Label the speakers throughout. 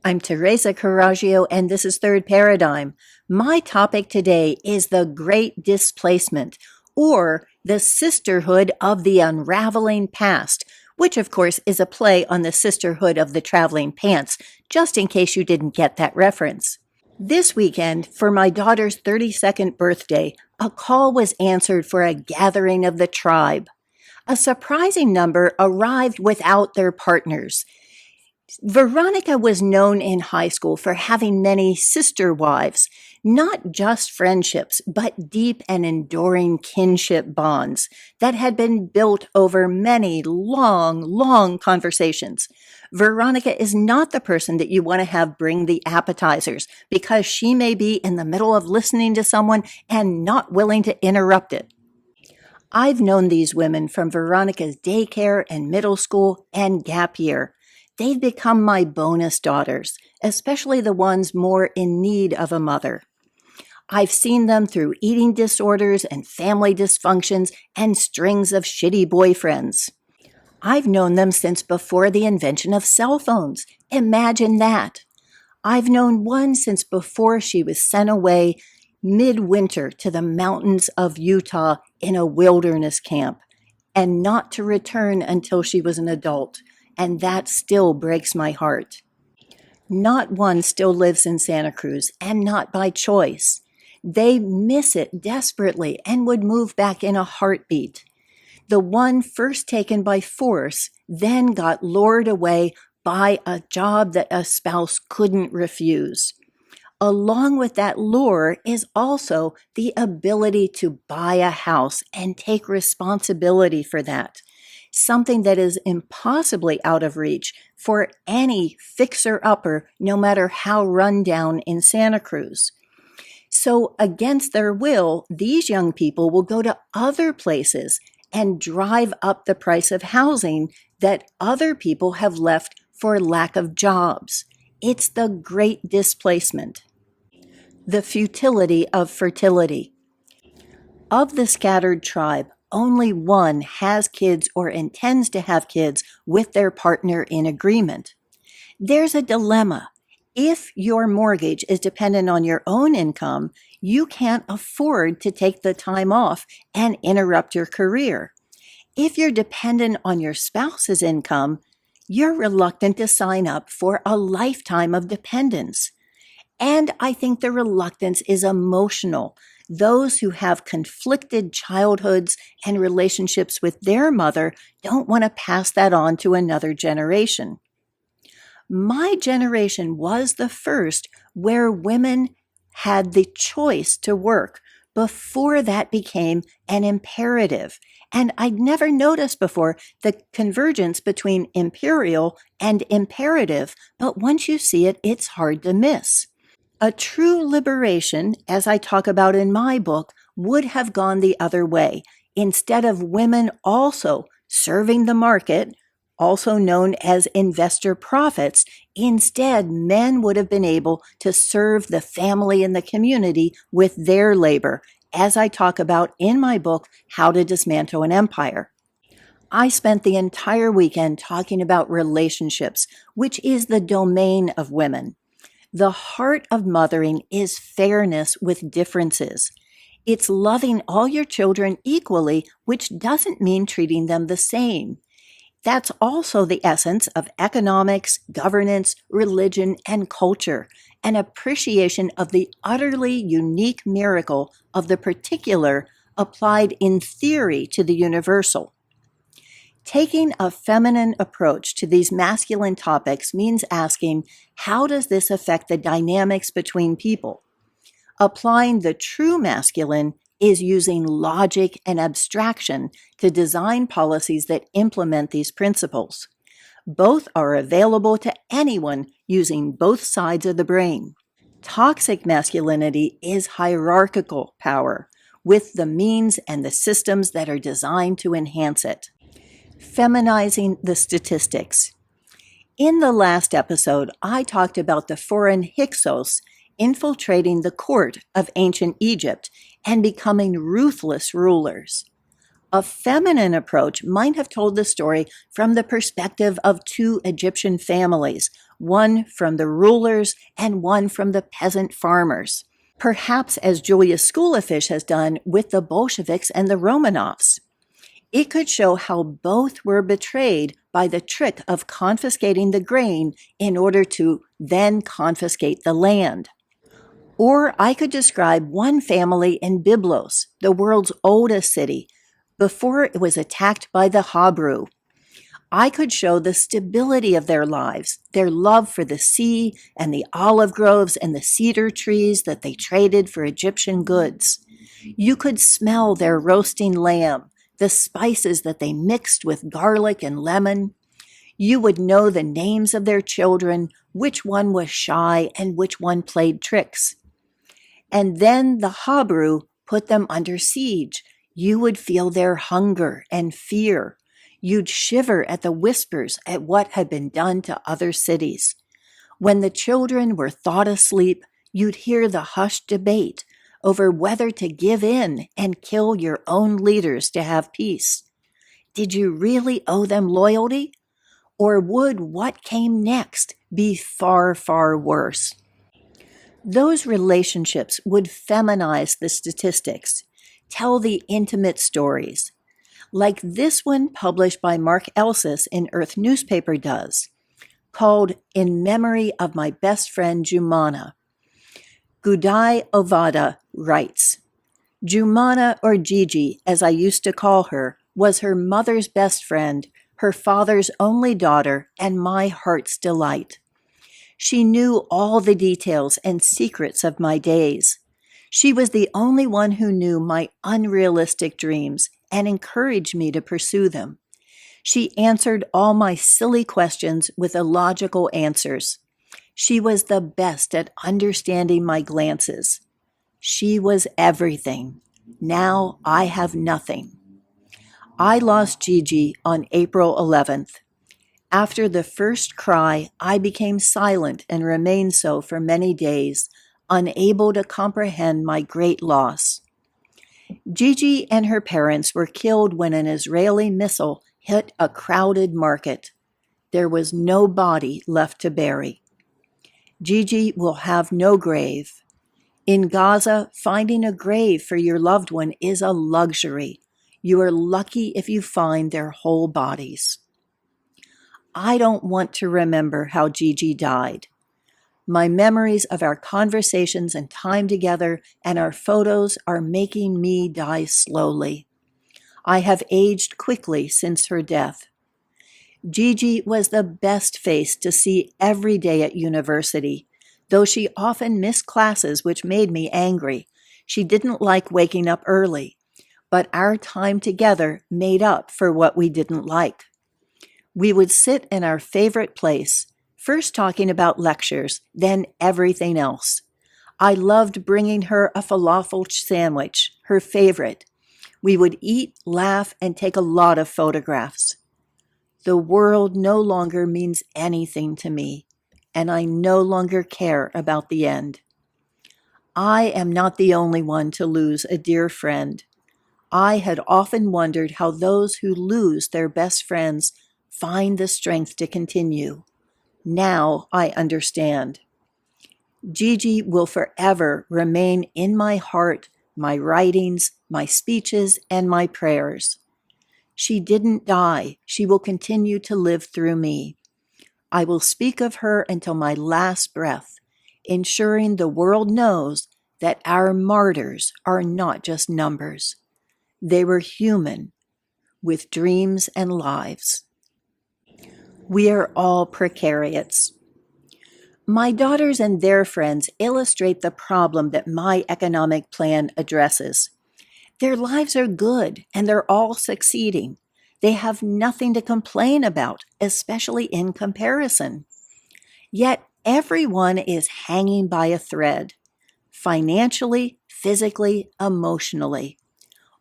Speaker 1: I'm Teresa Carraggio, and this is Third Paradigm. My topic today is the Great Displacement, or the Sisterhood of the Unraveling Past, which of course is a play on the Sisterhood of the Traveling Pants, just in case you didn't get that reference. This weekend, for my daughter's 32nd birthday, a call was answered for a gathering of the tribe. A surprising number arrived without their partners. Veronica was known in high school for having many sister wives, not just friendships, but deep and enduring kinship bonds that had been built over many long conversations. Veronica is not the person that you want to have bring the appetizers because she may be in the middle of listening to someone and not willing to interrupt it. I've known these women from Veronica's daycare and middle school and gap year. They've become my bonus daughters, especially the ones more in need of a mother. I've seen them through eating disorders and family dysfunctions and strings of shitty boyfriends. I've known them since before the invention of cell phones. Imagine that. I've known one since before she was sent away midwinter to the mountains of Utah in a wilderness camp, and not to return until she was an adult. And that still breaks my heart. Not one still lives in Santa Cruz, and not by choice. They miss it desperately and would move back in a heartbeat. The one first taken by force then got lured away by a job that a spouse couldn't refuse. Along with that lure is also the ability to buy a house and take responsibility for that. Something that is impossibly out of reach for any fixer-upper, no matter how run down in Santa Cruz. So against their will, these young people will go to other places and drive up the price of housing that other people have left for lack of jobs. It's the Great Displacement. The futility of fertility. Of the scattered tribe, only one has kids or intends to have kids with their partner in agreement. There's a dilemma. If your mortgage is dependent on your own income, you can't afford to take the time off and interrupt your career. If you're dependent on your spouse's income, you're reluctant to sign up for a lifetime of dependence. And I think the reluctance is emotional. Those who have conflicted childhoods and relationships with their mother don't want to pass that on to another generation. My generation was the first where women had the choice to work before that became an imperative. And I'd never noticed before the convergence between imperial and imperative, but once you see it, it's hard to miss. A true liberation, as I talk about in my book, would have gone the other way. Instead of women also serving the market, also known as investor profits, instead men would have been able to serve the family and the community with their labor, as I talk about in my book, How to Dismantle an Empire. I spent the entire weekend talking about relationships, which is the domain of women. The heart of mothering is fairness with differences. It's loving all your children equally, which doesn't mean treating them the same. That's also the essence of economics, governance, religion, and culture, an appreciation of the utterly unique miracle of the particular applied in theory to the universal. Taking a feminine approach to these masculine topics means asking, how does this affect the dynamics between people? Applying the true masculine is using logic and abstraction to design policies that implement these principles. Both are available to anyone using both sides of the brain. Toxic masculinity is hierarchical power, with the means and the systems that are designed to enhance it. Feminizing the statistics. In the last episode, I talked about the foreign Hyksos infiltrating the court of ancient Egypt and becoming ruthless rulers. A feminine approach might have told the story from the perspective of two Egyptian families, one from the rulers and one from the peasant farmers, perhaps as Julia Schoolafish has done with the Bolsheviks and the Romanovs. It could show how both were betrayed by the trick of confiscating the grain in order to then confiscate the land. Or I could describe one family in Byblos, the world's oldest city, before it was attacked by the Habru. I could show the stability of their lives, their love for the sea and the olive groves and the cedar trees that they traded for Egyptian goods. You could smell their roasting lamb, the spices that they mixed with garlic and lemon. You would know the names of their children, which one was shy and which one played tricks. And then the Habru put them under siege. You would feel their hunger and fear. You'd shiver at the whispers at what had been done to other cities. When the children were thought asleep, you'd hear the hushed debate over whether to give in and kill your own leaders to have peace. Did you really owe them loyalty? Or would what came next be far, far worse? Those relationships would feminize the statistics, tell the intimate stories, like this one published by Mark Elsis in Earth Newspaper does, called In Memory of My Best Friend Jumana. Ghaydaa Owaidah writes, Jumana, or Gigi, as I used to call her, was her mother's best friend, her father's only daughter, and my heart's delight. She knew all the details and secrets of my days. She was the only one who knew my unrealistic dreams and encouraged me to pursue them. She answered all my silly questions with illogical answers. She was the best at understanding my glances. She was everything. Now I have nothing. I lost Gigi on April 11th. After the first cry, I became silent and remained so for many days, unable to comprehend my great loss. Gigi and her parents were killed when an Israeli missile hit a crowded market. There was no body left to bury. Gigi will have no grave. In Gaza, finding a grave for your loved one is a luxury. You are lucky if you find their whole bodies. I don't want to remember how Gigi died. My memories of our conversations and time together and our photos are making me die slowly. I have aged quickly since her death. Gigi was the best face to see every day at university, though she often missed classes, which made me angry. She didn't like waking up early, but our time together made up for what we didn't like. We would sit in our favorite place, first talking about lectures, then everything else. I loved bringing her a falafel sandwich, her favorite. We would eat, laugh, and take a lot of photographs. The world no longer means anything to me, and I no longer care about the end. I am not the only one to lose a dear friend. I had often wondered how those who lose their best friends find the strength to continue. Now I understand. Gigi will forever remain in my heart, my writings, my speeches, and my prayers. She didn't die. She will continue to live through me. I will speak of her until my last breath, ensuring the world knows that our martyrs are not just numbers. They were human, with dreams and lives. We are all precariots. My daughters and their friends illustrate the problem that my economic plan addresses. Their lives are good, and they're all succeeding. They have nothing to complain about, especially in comparison. Yet everyone is hanging by a thread, financially, physically, emotionally.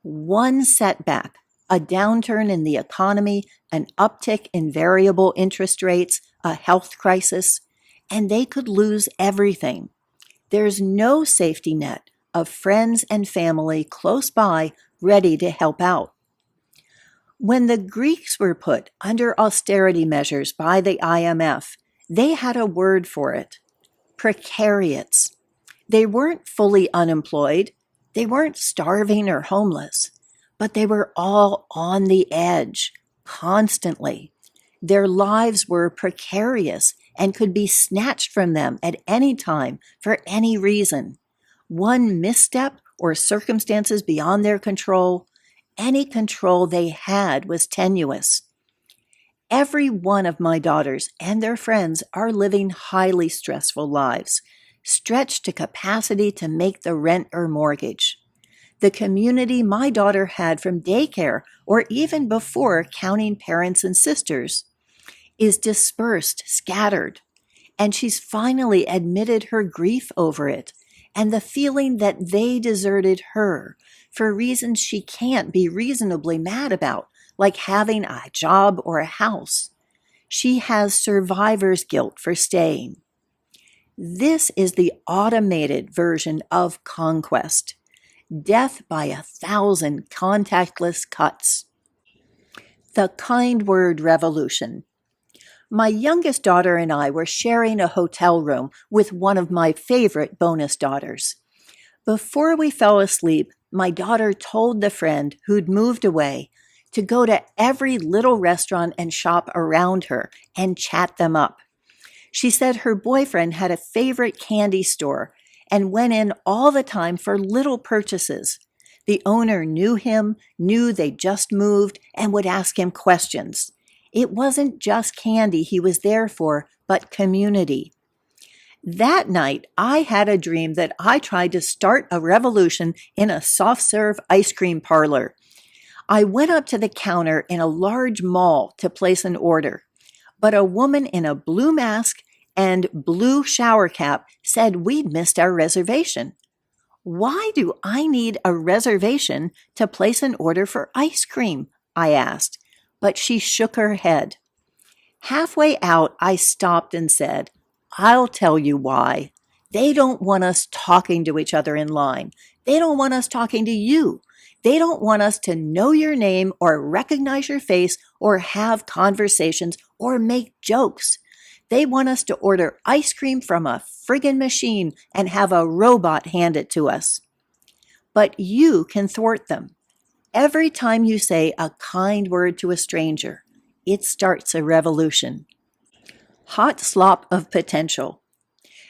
Speaker 1: One setback, a downturn in the economy, an uptick in variable interest rates, a health crisis, and they could lose everything. There's no safety net of friends and family close by ready to help out. When the Greeks were put under austerity measures by the IMF, they had a word for it: precariots. They weren't fully unemployed, they weren't starving or homeless, but they were all on the edge, constantly. Their lives were precarious and could be snatched from them at any time for any reason. One misstep or circumstances beyond their control, any control they had was tenuous. Every one of my daughters and their friends are living highly stressful lives, stretched to capacity to make the rent or mortgage. The community my daughter had from daycare, or even before counting parents and sisters, is dispersed, scattered, and she's finally admitted her grief over it and the feeling that they deserted her for reasons she can't be reasonably mad about, like having a job or a house. She has survivor's guilt for staying. This is the automated version of conquest. Death by 1,000 contactless cuts. The kind word revolution. My youngest daughter and I were sharing a hotel room with one of my favorite bonus daughters. Before we fell asleep, my daughter told the friend who'd moved away to go to every little restaurant and shop around her and chat them up. She said her boyfriend had a favorite candy store and went in all the time for little purchases. The owner knew him, knew they just moved, and would ask him questions. It wasn't just candy he was there for, but community. That night, I had a dream that I tried to start a revolution in a soft-serve ice cream parlor. I went up to the counter in a large mall to place an order, but a woman in a blue mask and blue shower cap said we'd missed our reservation. Why do I need a reservation to place an order for ice cream? I asked, but she shook her head. Halfway out, I stopped and said, I'll tell you why. They don't want us talking to each other in line. They don't want us talking to you. They don't want us to know your name or recognize your face or have conversations or make jokes. They want us to order ice cream from a friggin' machine and have a robot hand it to us. But you can thwart them. Every time you say a kind word to a stranger, it starts a revolution. Hot slop of potential.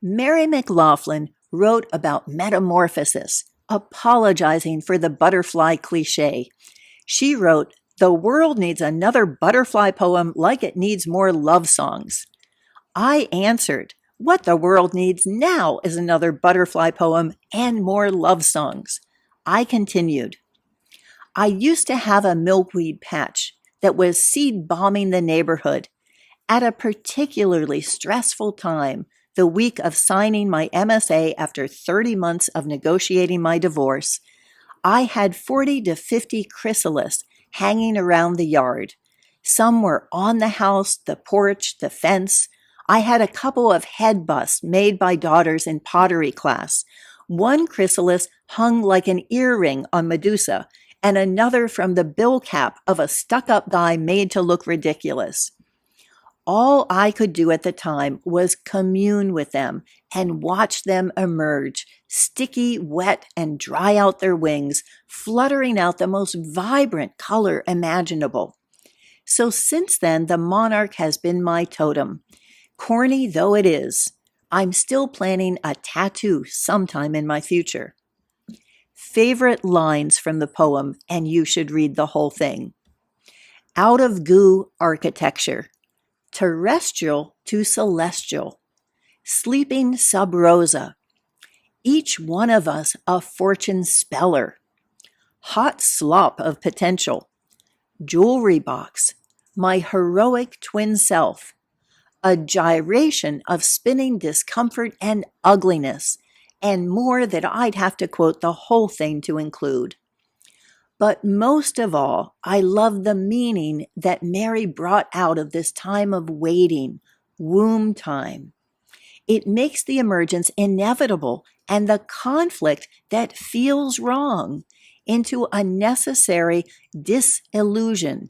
Speaker 1: Mary McLaughlin wrote about metamorphosis, apologizing for the butterfly cliche. She wrote, "The world needs another butterfly poem like it needs more love songs." I answered, what the world needs now is another butterfly poem and more love songs. I continued, I used to have a milkweed patch that was seed bombing the neighborhood. At a particularly stressful time, the week of signing my MSA after 30 months of negotiating my divorce, I had 40 to 50 chrysalis hanging around the yard. Some were on the house, the porch, the fence. I had a couple of head busts made by daughters in pottery class. One chrysalis hung like an earring on Medusa, and another from the bill cap of a stuck-up guy made to look ridiculous. All I could do at the time was commune with them and watch them emerge, sticky, wet, and dry out their wings, fluttering out the most vibrant color imaginable. So since then, the monarch has been my totem. Corny though it is, I'm still planning a tattoo sometime in my future. Favorite lines from the poem, and you should read the whole thing. Out of goo architecture. Terrestrial to celestial. Sleeping sub rosa. Each one of us a fortune speller. Hot slop of potential. Jewelry box. My heroic twin self. A gyration of spinning discomfort and ugliness, and more that I'd have to quote the whole thing to include. But most of all, I love the meaning that Mary brought out of this time of waiting, womb time. It makes the emergence inevitable and the conflict that feels wrong. into a necessary dissolution.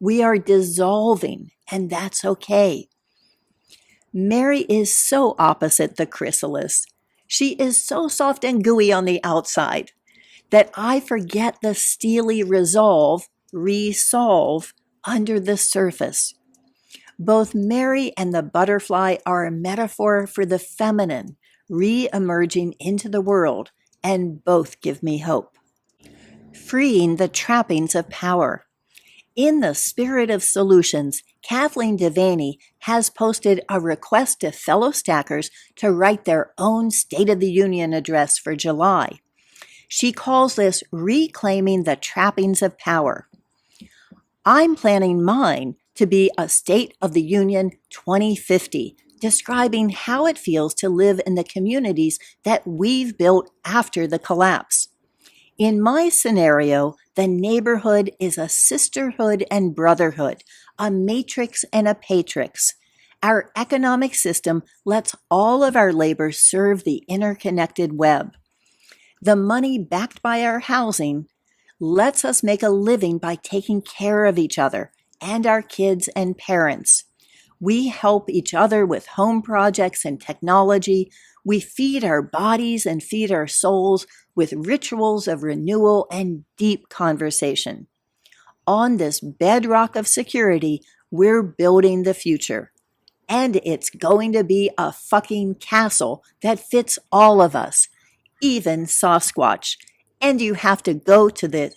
Speaker 1: We are dissolving, and that's okay. Mary is so opposite the chrysalis. She is so soft and gooey on the outside that I forget the steely resolve under the surface. Both Mary and the butterfly are a metaphor for the feminine re-emerging into the world, and both give me hope. Freeing the trappings of power. In the spirit of solutions, Kathleen Devaney has posted a request to fellow stackers to write their own State of the Union address for July. She calls this Reclaiming the Trappings of Power. I'm planning mine to be a State of the Union 2050, describing how it feels to live in the communities that we've built after the collapse. In my scenario, the neighborhood is a sisterhood and brotherhood, a matrix and a patrix. Our economic system lets all of our labor serve the interconnected web. The money backed by our housing lets us make a living by taking care of each other and our kids and parents. We help each other with home projects and technology. We feed our bodies and feed our souls with rituals of renewal and deep conversation. On this bedrock of security, we're building the future. And it's going to be a fucking castle that fits all of us, even Sasquatch. And you have to go to the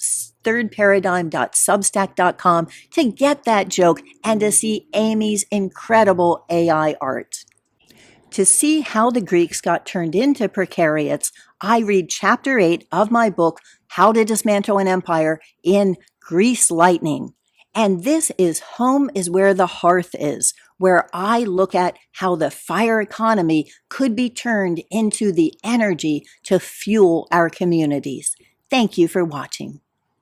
Speaker 1: thirdparadigm.substack.com to get that joke and to see Amy's incredible AI art. To see how the Greeks got turned into precariots, I read Chapter 8 of my book, How to Dismantle an Empire, in Grease Lightning. And this is Home is Where the Hearth Is, where I look at how the fire economy could be turned into the energy to fuel our communities. Thank you for watching.